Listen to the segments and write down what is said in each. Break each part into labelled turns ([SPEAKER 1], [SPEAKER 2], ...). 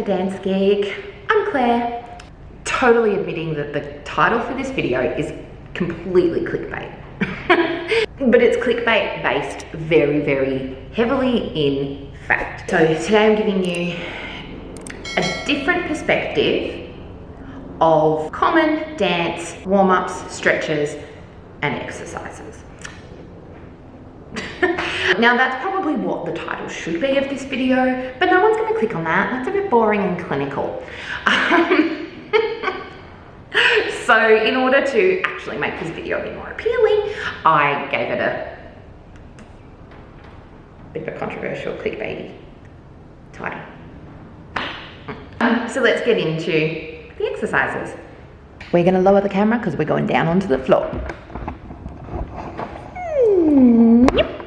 [SPEAKER 1] to DanceGeek. I'm Claire. Totally admitting that the title for this video is completely clickbait. But it's clickbait based very, very heavily in fact. So today I'm giving you a different perspective of common dance warm-ups, stretches, and exercises. Now that's probably what the title should be of this video, but no one's going to click on that. That's a bit boring and clinical. So in order to actually make this video a bit more appealing, I gave it a bit of a controversial clickbaity title. So let's get into the exercises. We're going to lower the camera because we're going down onto the floor. Yep.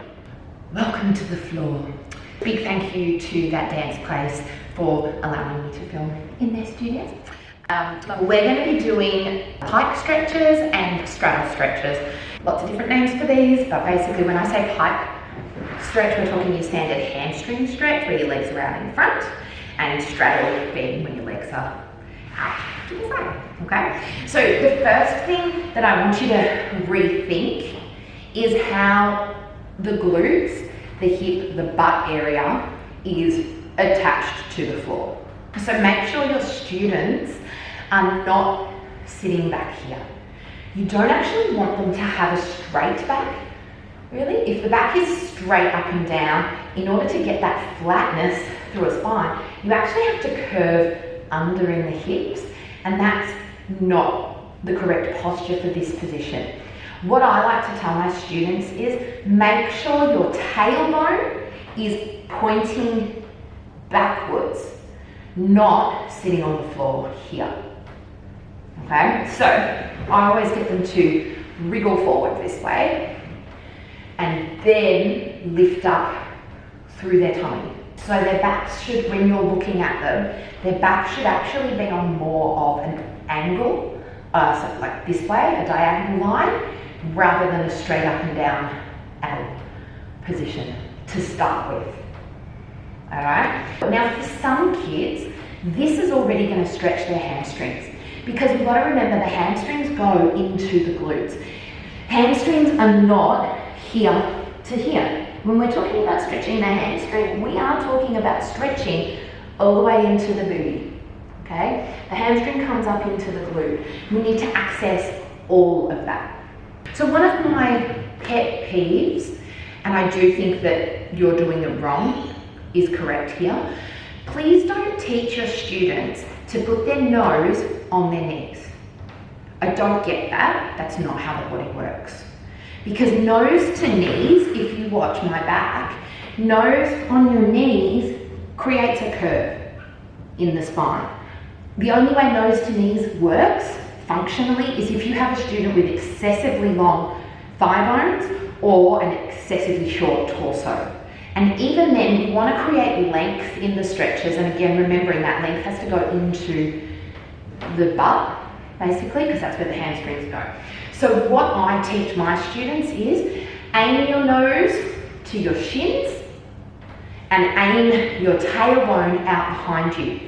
[SPEAKER 1] Welcome to the floor. Big thank you to that dance place for allowing me to film in their studios. We're going to be doing pike stretches and straddle stretches. Lots of different names for these, but basically when I say pike stretch, we're talking your standard hamstring stretch where your legs are out in front, and straddle being when your legs are out to the side. Okay? So the first thing that I want you to rethink is how the glutes, the hip, the butt area is attached to the floor. So make sure your students are not sitting back here. You don't actually want them to have a straight back, really. If the back is straight up and down, in order to get that flatness through a spine, you actually have to curve under in the hips, and that's not the correct posture for this position. What I like to tell my students is make sure your tailbone is pointing backwards, not sitting on the floor here. Okay, so I always get them to wriggle forward this way and then lift up through their tummy. So their backs should, when you're looking at them, their back should actually be on more of an angle, so like this way, a diagonal line, rather than a straight up and down L position to start with. All right. Now for some kids, this is already going to stretch their hamstrings, because we've got to remember the hamstrings go into the glutes. Hamstrings are not here to here. When we're talking about stretching the hamstring, we are talking about stretching all the way into the booty. Okay? The hamstring comes up into the glute. We need to access all of that. So one of my pet peeves, and I do think that you're doing it wrong, is correct here. Please don't teach your students to put their nose on their knees. I don't get that. That's not how the body works. Because nose to knees, if you watch my back, nose on your knees creates a curve in the spine. The only way nose to knees works functionally is if you have a student with excessively long thigh bones or an excessively short torso. And even then, you want to create length in the stretches, and again, remembering that length has to go into the butt, basically, because that's where the hamstrings go. So what I teach my students is aim your nose to your shins and aim your tailbone out behind you.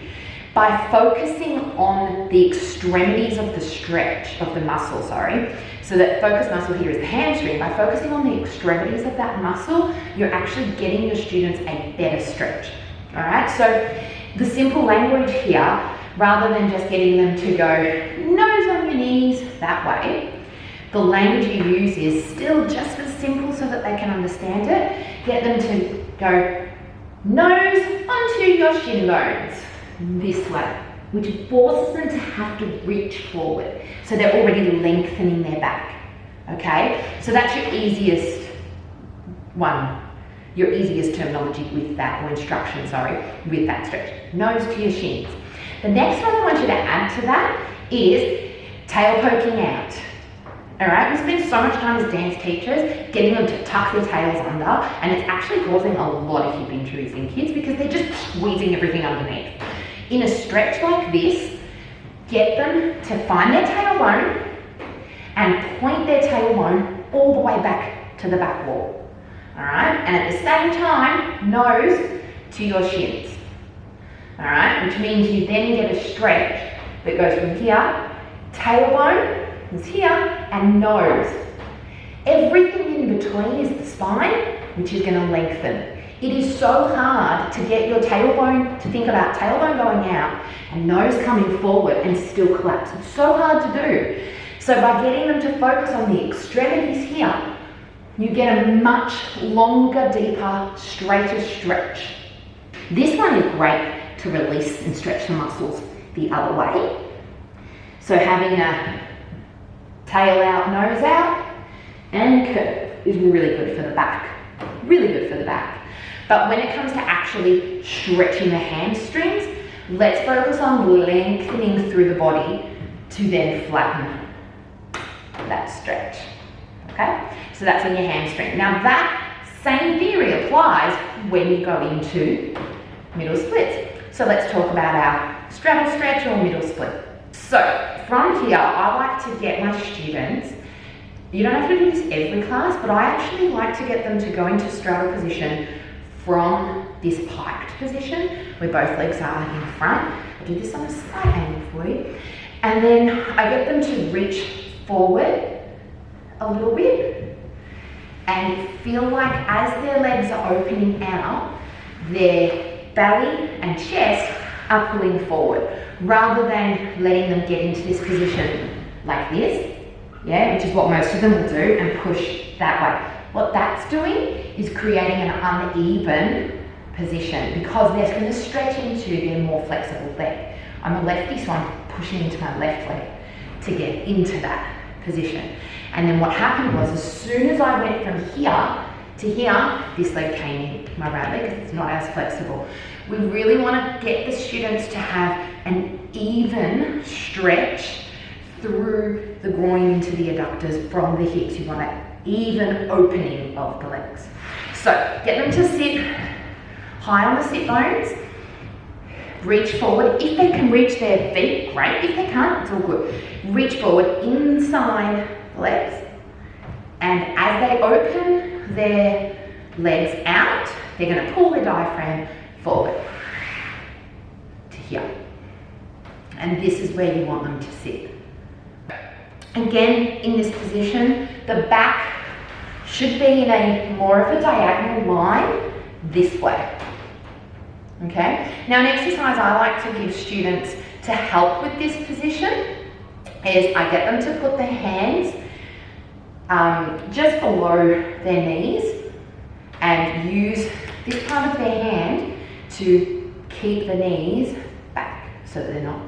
[SPEAKER 1] By focusing on the extremities of the stretch, of the muscle, so that focus muscle here is the hamstring. By focusing on the extremities of that muscle, you're actually getting your students a better stretch. All right, so the simple language here, rather than just getting them to go nose on your knees that way, the language you use is still just as simple so that they can understand it. Get them to go nose onto your shin bones this way, which forces them to have to reach forward. So they're already lengthening their back, okay? So that's your easiest one, your easiest terminology with that, or instruction, with that stretch. Nose to your shins. The next one I want you to add to that is tail poking out. All right, we spend so much time as dance teachers getting them to tuck their tails under, and it's actually causing a lot of hip injuries in kids because they're just squeezing everything underneath. In a stretch like this, get them to find their tailbone and point their tailbone all the way back to the back wall. All right, and at the same time, nose to your shins. all right? Which means you then get a stretch that goes from here, tailbone is here, and nose. Everything in between is the spine, which is gonna lengthen. It is so hard to get your tailbone, to think about tailbone going out and nose coming forward and still collapse. It's so hard to do. So by getting them to focus on the extremities here, you get a much longer, deeper, straighter stretch. This one is great to release and stretch the muscles the other way. So having a tail out, nose out, and curve is really good for the back. Really good for the back. But when it comes to actually stretching the hamstrings, let's focus on lengthening through the body to then flatten that stretch, okay? So that's on your hamstring. Now that same theory applies when you go into middle splits. So let's talk about our straddle stretch or middle split. So from here, I like to get my students, you don't have to do this every class, but I actually like to get them to go into straddle position from this piked position where both legs are in front. I do this on a slight angle for you. And then I get them to reach forward a little bit and feel like as their legs are opening out, their belly and chest are pulling forward rather than letting them get into this position like this, yeah, which is what most of them will do, and push that way. What that's doing is creating an uneven position because they're going to stretch into their more flexible leg. I'm a lefty, so I'm pushing into my left leg to get into that position. And then what happened was, as soon as I went from here to here, this leg came in, my right leg, because it's not as flexible. We really want to get the students to have an even stretch through the groin into the adductors from the hips. You want an even opening of the legs. So get them to sit high on the sit bones, reach forward. If they can reach their feet, great. If they can't, it's all good. Reach forward inside the legs, and as they open their legs out, they're going to pull their diaphragm forward to here. And this is where you want them to sit. Again, in this position, the back should be in a more of a diagonal line this way. Okay? Now, an exercise I like to give students to help with this position is I get them to put their hands just below their knees and use this part of their hand to keep the knees back so that they're not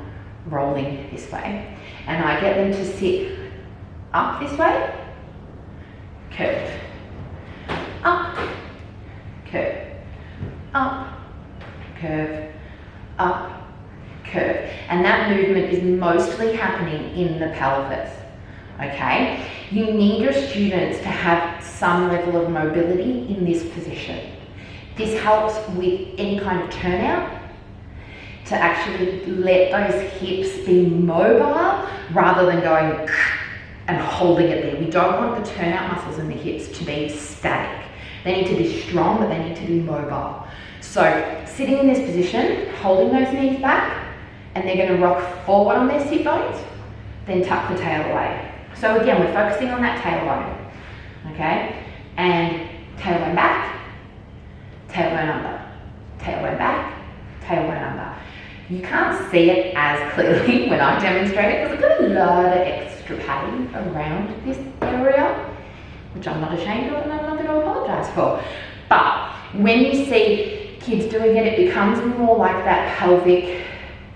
[SPEAKER 1] rolling this way. And I get them to sit up this way, curve, up, curve, up, curve, up, curve. And that movement is mostly happening in the pelvis, okay? You need your students to have some level of mobility in this position. This helps with any kind of turnout, to actually let those hips be mobile rather than going and holding it there. We don't want the turnout muscles in the hips to be static. They need to be strong, but they need to be mobile. So sitting in this position, holding those knees back, and they're going to rock forward on their sit bones, then tuck the tail away. So again, we're focusing on that tailbone, okay? And tailbone back, tailbone under, tailbone back, tailbone under. You can't see it as clearly when I demonstrate it because I've got a lot of extra padding around this area, which I'm not ashamed of and I'm not going to apologise for. But when you see kids doing it, it becomes more like that pelvic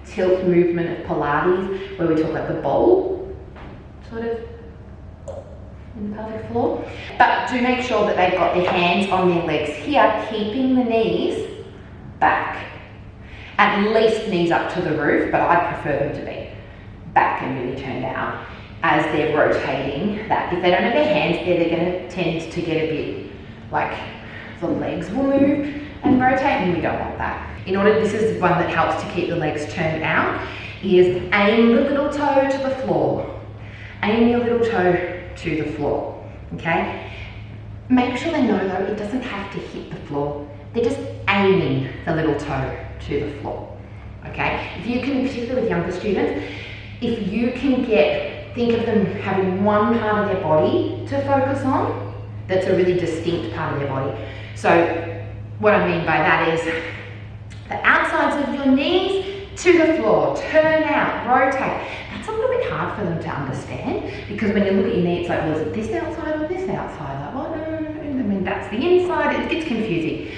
[SPEAKER 1] tilt movement of Pilates, where we talk about the bowl, sort of, in the pelvic floor. But do make sure that they've got their hands on their legs here, keeping the knees back. At least knees up to the roof, but I prefer them to be back and really turned out as they're rotating that. If they don't have their hands there, they're going to tend to get a bit like the legs will move and rotate, and we don't want that. In order, this is one that helps to keep the legs turned out, is aim the little toe to the floor. Aim your little toe to the floor, okay? Make sure they know though, it doesn't have to hit the floor. They're just aiming the little toe to the floor, okay? If you can, particularly with younger students, if you can think of them having one part of their body to focus on, that's a really distinct part of their body. So what I mean by that is the outsides of your knees to the floor, turn out, rotate. That's a little bit hard for them to understand, because when you look at your knee, it's like, well, is it this outside or this outside? Like, well, no, I mean, that's the inside. It gets confusing.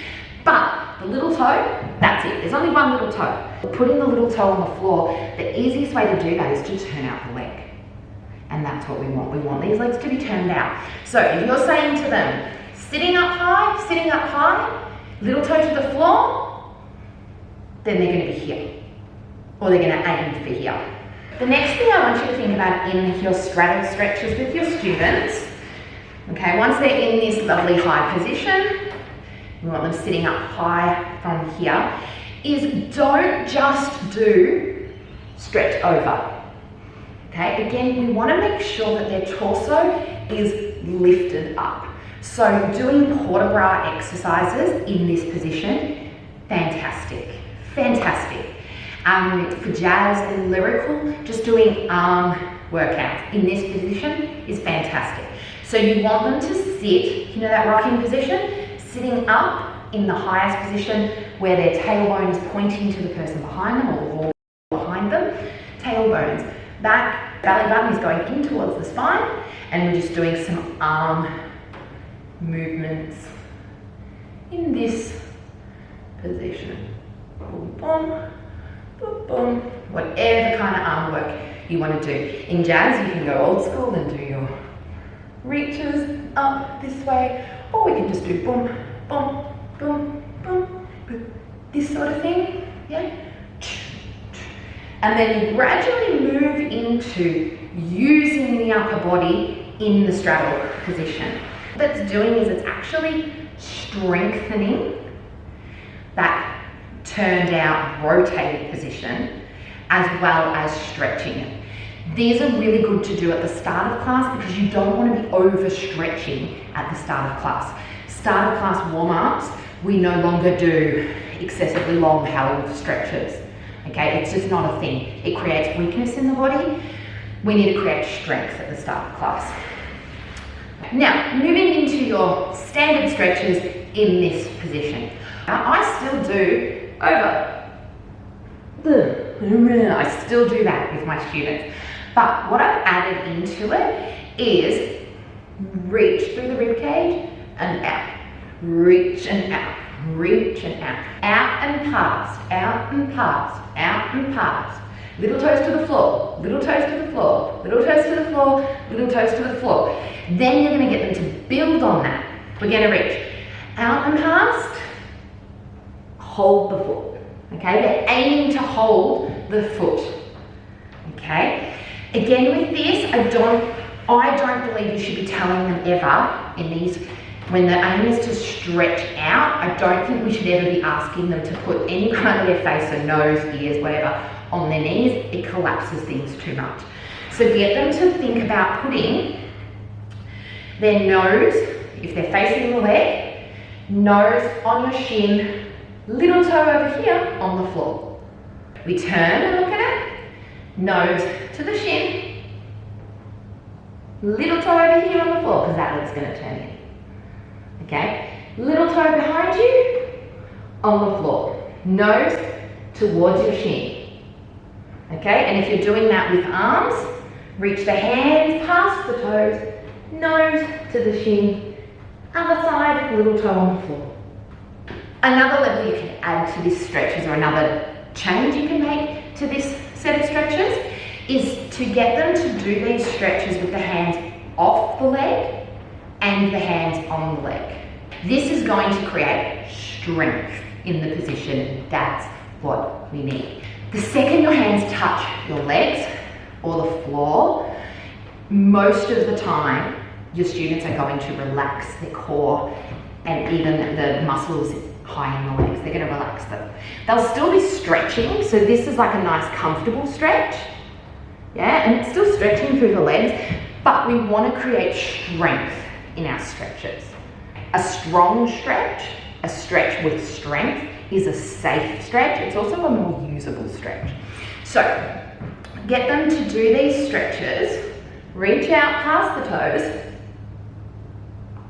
[SPEAKER 1] But the little toe, that's it. There's only one little toe. Putting the little toe on the floor, the easiest way to do that is to turn out the leg. And that's what we want. We want these legs to be turned out. So if you're saying to them, sitting up high, little toe to the floor, then they're going to be here. Or they're going to aim for here. The next thing I want you to think about in your straddle stretches with your students, okay, once they're in this lovely high position, we want them sitting up high from here, is don't just do stretch over. Okay, again, we want to make sure that their torso is lifted up. So doing port bras exercises in this position, fantastic, fantastic. For jazz and lyrical, just doing arm workouts in this position is fantastic. So you want them to sit, you know that rocking position, sitting up in the highest position where their tailbone is pointing to the person behind them or the wall behind them. Tailbones back, belly button is going in towards the spine, and we're just doing some arm movements in this position. Boom, boom, boom, boom. Whatever kind of arm work you want to do. In jazz, you can go old school and do your reaches up this way, or we can just do boom, boom, boom, boom, boom, this sort of thing, yeah? And then you gradually move into using the upper body in the straddle position. What that's doing is it's actually strengthening that turned out rotated position as well as stretching it. These are really good to do at the start of class because you don't want to be overstretching at the start of class. Start of class warm-ups, we no longer do excessively long held stretches. Okay, it's just not a thing. It creates weakness in the body. We need to create strength at the start of class. Now, moving into your standard stretches in this position. I still do I still do that with my students. But what I've added into it is reach through the rib cage and out. Reach and out. Reach and out. Out and past. Out and past. Out and past. Little toes to the floor. Little toes to the floor. Little toes to the floor. Little toes to the floor. Then you're going to get them to build on that. We're going to reach out and past. Hold the foot. Okay, they're aiming to hold the foot. Okay. Again, with this, I don't believe you should be telling them ever in these. When the aim is to stretch out, I don't think we should ever be asking them to put any kind of their face or nose, ears, whatever, on their knees. It collapses things too much. So get them to think about putting their nose, if they're facing the leg, nose on your shin, little toe over here on the floor. We turn and look at it, nose to the shin, little toe over here on the floor, because that leg's going to turn in. Okay, little toe behind you on the floor, nose towards your shin. Okay, and if you're doing that with arms, reach the hands past the toes, nose to the shin, other side, little toe on the floor. Another level you can add to this stretches, or another change you can make to this set of stretches, is to get them to do these stretches with the hands off the leg and the hands on the leg. This is going to create strength in the position. That's what we need. The second your hands touch your legs or the floor, most of the time your students are going to relax their core and even the muscles high in the legs. They're going to relax them. They'll still be stretching, so this is like a nice comfortable stretch. Yeah, and it's still stretching through the legs, but we want to create strength in our stretches. A strong stretch, a stretch with strength, is a safe stretch. It's also a more usable stretch. So get them to do these stretches. Reach out past the toes.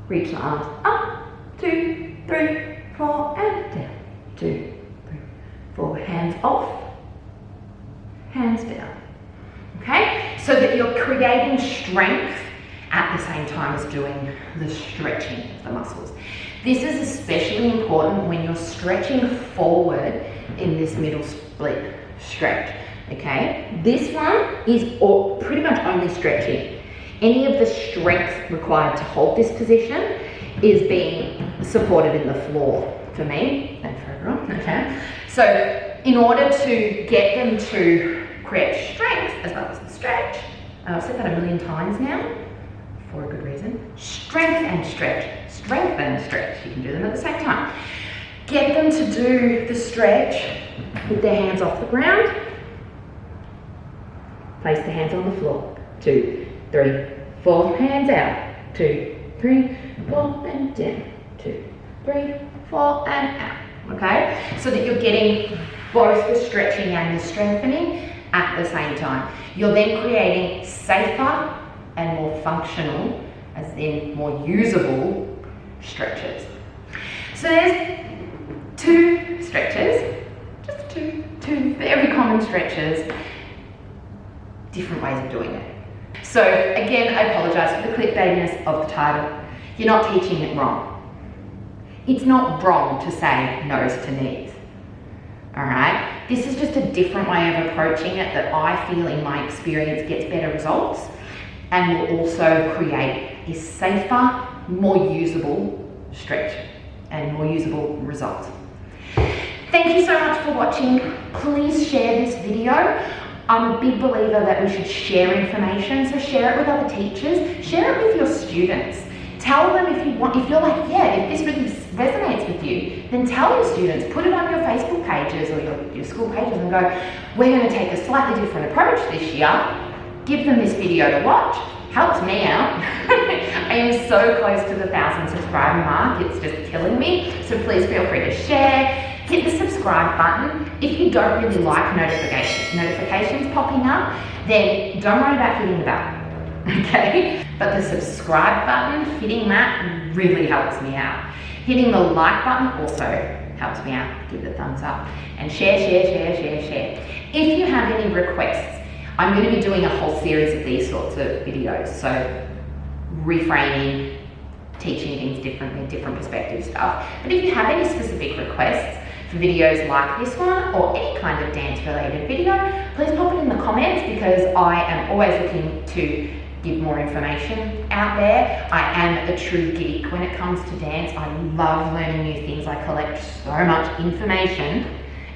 [SPEAKER 1] Reach the arms up. 2, 3, 4, and down. 2, 3, 4. Hands off. Hands down. Okay? So that you're creating strength at the same time as doing the stretching of the muscles. This is especially important when you're stretching forward in this middle split stretch. Okay? This one is pretty much only stretching. Any of the strength required to hold this position is being supported in the floor for me and for everyone. Okay? So in order to get them to create strength as well as the stretch, I've said that a million times now for a good reason. Strength and stretch. Strength and stretch. You can do them at the same time. Get them to do the stretch with their hands off the ground. Place the hands on the floor. 2, 3, 4. Hands out. 2, 3, 4, and down. 2, 3, 4, and out. Okay? So that you're getting both the stretching and the strengthening at the same time. You're then creating safer and more functional, as in more usable stretches. So there's 2 stretches, just two very common stretches, different ways of doing it. So again, I apologize for the clickbaitiness of the title. You're not teaching it wrong. It's not wrong to say nose to knees. All right? This is just a different way of approaching it that I feel in my experience gets better results and will also create a safer, more usable stretch and more usable results. Thank you so much for watching. Please share this video. I'm a big believer that we should share information, so share it with other teachers, share it with your students. Tell them if you want, if you're like, yeah, if this really resonates with you, then tell your students, put it on your Facebook pages or your school pages and go, we're going to take a slightly different approach this year. Give them this video to watch. Helps me out. I am so close to the 1,000 subscriber mark, it's just killing me. So please feel free to share. Hit the subscribe button. If you don't really like notifications popping up, then don't worry about hitting the bell. Okay? But the subscribe button, hitting that really helps me out. Hitting the like button also helps me out. Give it a thumbs up. And share. If you have any requests, I'm going to be doing a whole series of these sorts of videos. So reframing, teaching things differently, different perspective stuff. But if you have any specific requests for videos like this one or any kind of dance related video, please pop it in the comments because I am always looking to give more information out there. I am a true geek when it comes to dance. I love learning new things. I collect so much information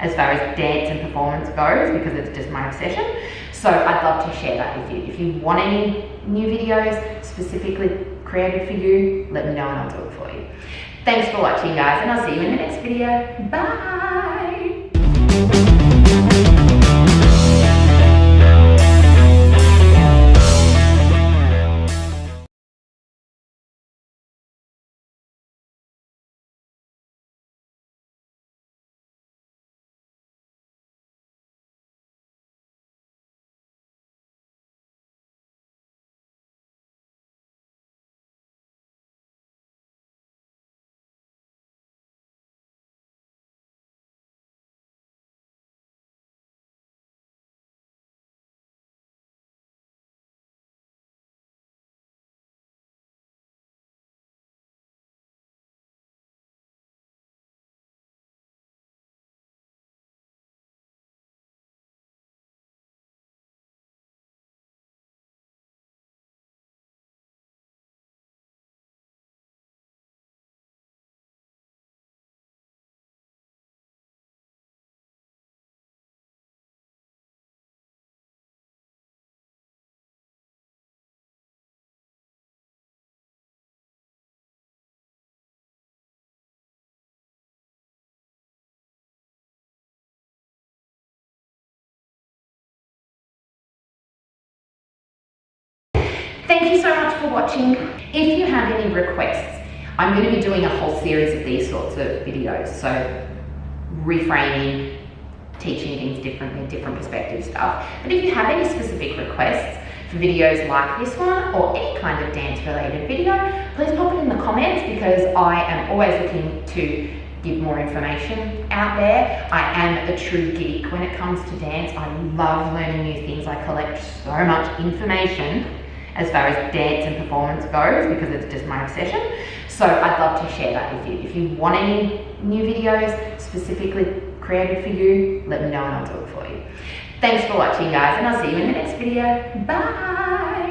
[SPEAKER 1] as far as dance and performance goes because it's just my obsession. So I'd love to share that with you. If you want any new videos specifically created for you, let me know and I'll do it for you. Thanks for watching, guys, and I'll see you in the next video. Bye! Thank you so much for watching. If you have any requests, I'm going to be doing a whole series of these sorts of videos. So reframing, teaching things differently, different perspective stuff. But if you have any specific requests for videos like this one or any kind of dance related video, please pop it in the comments, because I am always looking to give more information out there. I am a true geek when it comes to dance. I love learning new things. I collect so much information as far as dance and performance goes, because it's just my obsession. So I'd love to share that with you. If you want any new videos specifically created for you, let me know and I'll do it for you. Thanks for watching, guys, and I'll see you in the next video. Bye!